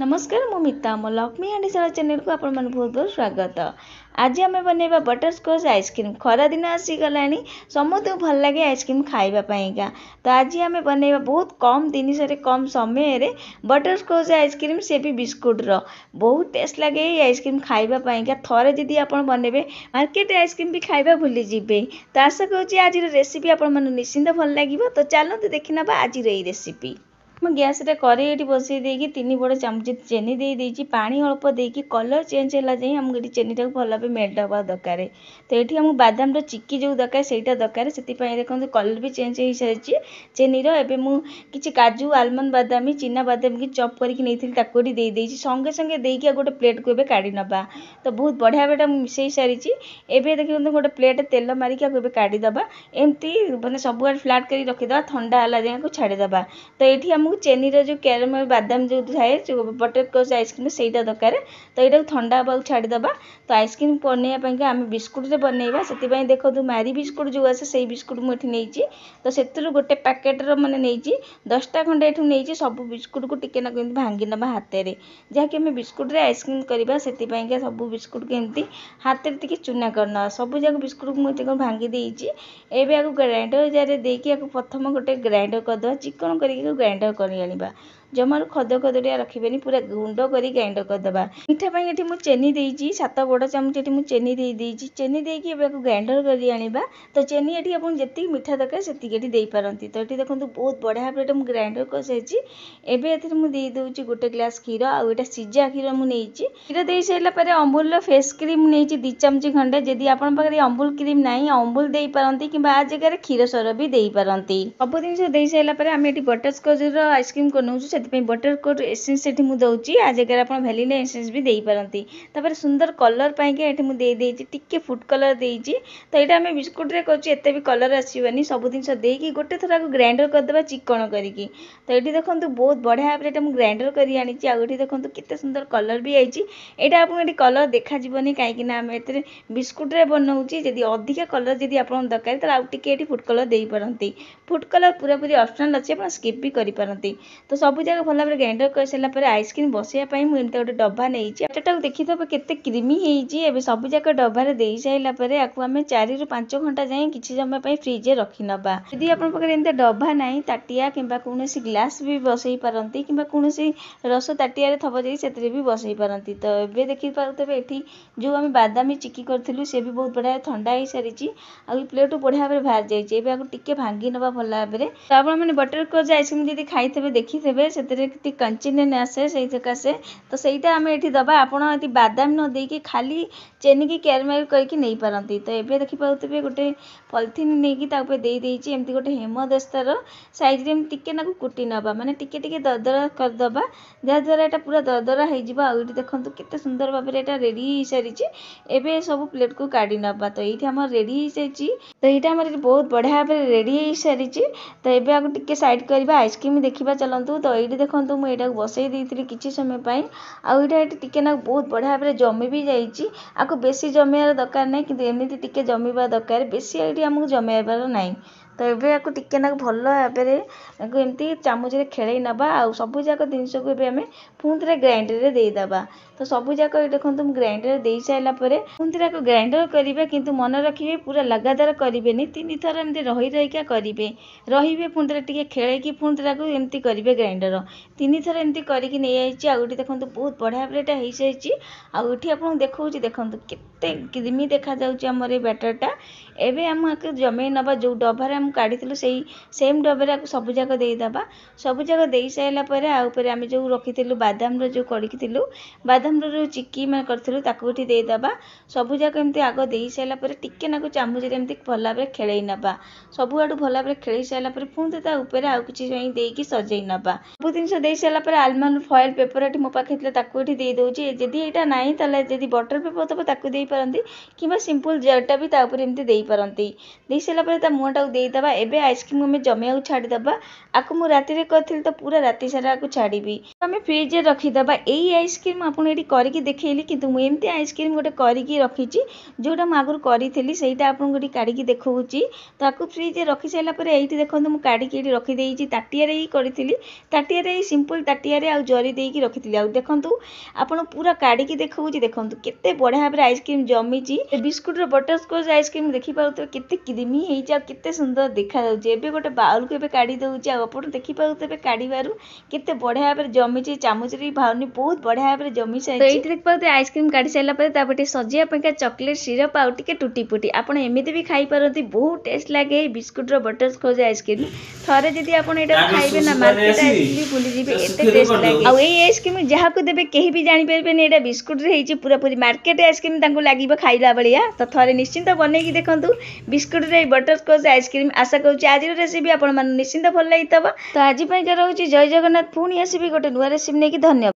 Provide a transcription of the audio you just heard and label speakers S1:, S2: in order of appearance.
S1: नमस्कार मु मिता मो लक्ष्मी हांडीशाला चैनल को आपण मन बहुत बहुत स्वागत। आज आम बनैबा बटरस्कॉच आइसक्रीम। खरा दिन आसीगला समस्त भल लगे आइसक्रीम खाइबा पाइका। तो आज आम बनैबा बहुत कम जिनिस कम समय रे बटरस्कॉच आइसक्रीम से भी बिस्कुट रो बहुत टेस्ट लगे आइसक्रीम खाइबा पाइका। थरे जदि आपण बनैबे मार्केट आइसक्रीम भी खाइबा भूली जिबे। तो आशा करूची आज रेसिपी आपण मन निश्चिंत भल लागिबो। तो चलते देखि नबा आज रे रेसिपी। मैं गैस रे कड़े बसई देकी 3 बड़ चामच चेनी दे देइची। पानी अल्प देकी कलर चेंज है जाए आमको चेनी टाक भल भाव मेल्ट हवा दरकार। तो ये आम बादाम चिक्की जो दरकार से दरकार से देखो कलर भी चेंज हो सारी चेनी एवं मुझे काजू आलमंड बादामी चीना बादाम की चॉप करके दे संगे संगे देकी गोटे प्लेट को काढ़ी नवा। तो बहुत बढ़िया भाव मिसई सारी एवं देखिए गोटे प्लेट तेल मारिक काढ़ीदबा एमती मैंने सब आड़े फ्लाट कर रखीद ठंडा है जाए छाड़ीदबा। तो ये आमको चेनी जो कैरामेल बादाम जो थाए जो बटरस्कॉच आइसक्रीम से दरकार। तो यहाँ ठंडा हवा छाड़ीदबा। तो आइसक्रीम बनवाई आम बिस्कुट से बनवा से देखो मारी बिस्कुट जो आसे से बिस्कुट मुझे नहीं। तो से गोटे पैकेटर मैंने नहीं 10टा खंडे ये नहीं सब बिस्कुट को टिके ना भांगी नवा हाथ में जहाँकि आम बिस्कुट आइसक्रीम करवा से सब बिस्कुट को एमती हाथ में टी चूना करना सब जाक बिस्कुट को मुझे भांगी देती। एवं ग्राइंडर जार देकी प्रथम गोटे ग्राइंडर करदे चिकन करके ग्राइंडर कर आनिबा। जमार खद खदड़िया रखिबेनी पूरा गुंड करी ग्राइंडर करदबा। मीठा पाई एठी मु चेनी देइची 7 बड़ चामच एठी मु चेनी दे देइची। चेनी देकी एबे ग्राइंडर करी आनिबा। तो चेनी एठी अपन जति मीठा दरकार सेति एठी देई पारंती। तो एठी देखंतु बहुत बढ़िया भाबे मु ग्राइंडर कर साइची। एबे एथि मु देई दोची गोटे ग्लास खीर आ एटा सिजा खीर मु नेइची। खीर देई साइला परे अमूल रो फेस क्रीम नेइची 2 चमच खंडे। जदि आपन पाखरे अमूल क्रीम नाही अमूल देई पारंती किबा आ जगह रे क्षीर सर भी देई पारंती। सब दिन देई साइला परे हम एठी बटरस्कॉच रो आइसक्रीम करनौछु बटरस्कॉच एसेंस एठी मु दउची। आ जगह आपन वैनिला एसेंस भी देई पारंती। तापर सुंदर कलर पाई के एठी मु दे देइची टिके फूड कलर देइची। तो एटा हम बिस्कुट रे करची एते भी कलर आसीबनी सब दिन देकी गोटे थरा को ग्राइंडर कर देबा चिकन करिकी। तो एठी देखंतु बहुत बढ़िया भाबे एटा मु ग्राइंडर करी आनिची। आ एठी देखंतु केते सुंदर कलर भी आइची। एटा आपन एठी कलर देखा जीवनी काहे कि ना हम एते बिस्कुट रे बनौची। जदि अधिक कलर जदि आपन दरकार त आ टिके एठी फूड कलर देई पारंती। फूड कलर पूरा पूरी ऑप्शनल अछि आपन स्किप भी करि पारंती। तो सब जगह भल भाबे ग्राइंडर कर सारा पर आइसक्रीम बसैया पाई मु एमते गोटे डब्बा नेइची। एटा देखिथबे केते क्रीमी हेइची। एबे सब जगह डब्बा रे देई साइला पर आकु हमें 4 रु 5 घंटा जाए किछि समय पाई फ्रिज रे रखि नबा। यदि आपन पकरे एमते डब्बा नाही ताटिया किबा कोनोसी ग्लास भी बसई पारंती किबा कोनोसी रस ताटिया रे थबो जई सेतरे भी बसई पारंती। तो एबे देखि पाउतबे एठी जो हम बादामी चिक्की करथिलु से भी बहुत बढ़िया ठंडा हे सारिची। आ ई प्लेट बढ़िया भाबे बाहर जाईची। एबे आकु टिके भांगी नबा भला भाबे। तो आपण माने बटरस्कॉच आइसक्रीम जदि खाइथबे देखिथबे सेतरे किति कंचिनेन आसे से सकाशे। तो सहीटा आम ये दबा आपड़ी बादाम न देकी खाली चेनी की कैरामेल करके नहीं पारंती। तो ये देखिए गोटे पॉलिथिन नहीं दे देती एमती गोटे हेमदस्तार साइज रे टिके ना कुटी नवा माने टिके टिके दरदरा करदबा जहाँद्वारा यहाँ पूरा दरदरा हो देखो केते सुंदर भाव में रेडी हो सारी। एबे सब प्लेट को काढ़ी नवा। तो ये आम रेडी हो सारी। तो यहाँ आम बहुत बढ़िया भाव रेडी हो सारी। तो ये आपको टिके साइड करवा आइसक्रीम देखा चलतु। तो ये देखो मुझे बसई देती किसी समय पाई आईटा टिके ना बहुत बढ़िया भाव जमी भी जाइए। आपको बेसी जमार दरकार नहीं कि एमती टिके जमीवा दरकार बेसी ये आमको जमाइबार नहीं। तो ये आपको टिके ना भल भाव में एमती चामच खेल नवा आ सब जाक जिनस को आम पुंथे ग्राइंडर रे देदेबा। तो सब जाक देखो ग्राइंडर दे सारा पुंथे ग्राइंडर करेंगे किंतु मन रखिए पूरा लगातार करेंगे 3 थर एमती रही रहीका करेंगे रे पुंथे टिके खेल पुंथे को एमती करेंगे ग्राइंडर 3 थर एमती करके नहीं आई। देखो बहुत बढ़िया भाव हो सारी। आठी आपको देखा देखो केते क्रीमी देखा जामर बैटरटा। एवं आम जमे नवा जो डबार आम काढ़ी से सेम डबार सब जाक देदेबा। सब जाक दे सारापर आम जो रखी बादाम जो करी बादाम जो चिक्की मैं करूँ ताकूठी देदेबा। सब जाक एमती आग दे सारापर टिके ना चामच एमती भल भाव खेल नवा। सब आड़ू भल भाव खेल सारापर पुणी ताऊपर आउ कि सजई नवा। सब जिन दे सारापर आलमंड फॉइल पेपर ये मो पाखे दे दूची। जदि यहाँ ना जदि बटर पेपर दब ताकू दे पारती कि सिंपल जरटा भी तापर एमती दे पारती दे सारा पर मुँहटा देदेबा एवं आइसक्रीम आम जमिया छाड़ीदे आपको मुझे राति कही तो पूरा राति सारा आपको छाड़ी आम फ्रिज रखीदे यही आइसक्रीम आपको ये करके देखली कि मुझे आइसक्रीम गोटे करके रखी जोटा मुझे आगुरी करी से आपको काढ़ी देखा तो आपको फ्रिज रखी सारापर ये देखो मुझे काढ़ी रखीदे ताटिया ही करी ताटिया सिंपल ताटिया जरी देकी रखी देखूँ आपड़ पूरा काढ़ी देखा देखूँ केते बढ़िया भाव आइसक्रीम जमी बिस्कुट बटरस्कॉच आइसक्रीम देखिपे केते क्रीमी होते सुंदर देखा एबे गोटे बाउल को काढ़ी दौर आप देखिपे काढ़ार केते बढ़िया भाव जमी चामच भावनी बहुत बढ़िया भाव जमी सारी तो ये देखिए आइसक्रीम काढ़ी सारापर सजाइवाई चॉकलेट सिरप आउ टे टूटी फुटी आपड़ एमती भी खाई पारती बहुत टेस्ट लगे बिस्कुट बटरस्कॉच आइसक्रीम थरे जदि आप खाइबे ना मार्केट आइसक्रीम भूली जी एते टेस्ट लगे आउ ये आइसक्रीम जहाँ को देवे कहीं भी जानीपारे यहाँ बिस्कुट रे पूरा पूरी मार्केट आइसक्रीम लगे खाइला भाया तो थरे निश्चिंत बनईकि देखूँ बिस्कुट बटरस्कॉच आइसक्रीम आशा करुँच आज रेसिपी आपण निश्चिंत भल लगी तो आज रोचे जय जगन्नाथ पुणी आसबि गोटे नुआ रेसिपी नहीं धन्यवाद।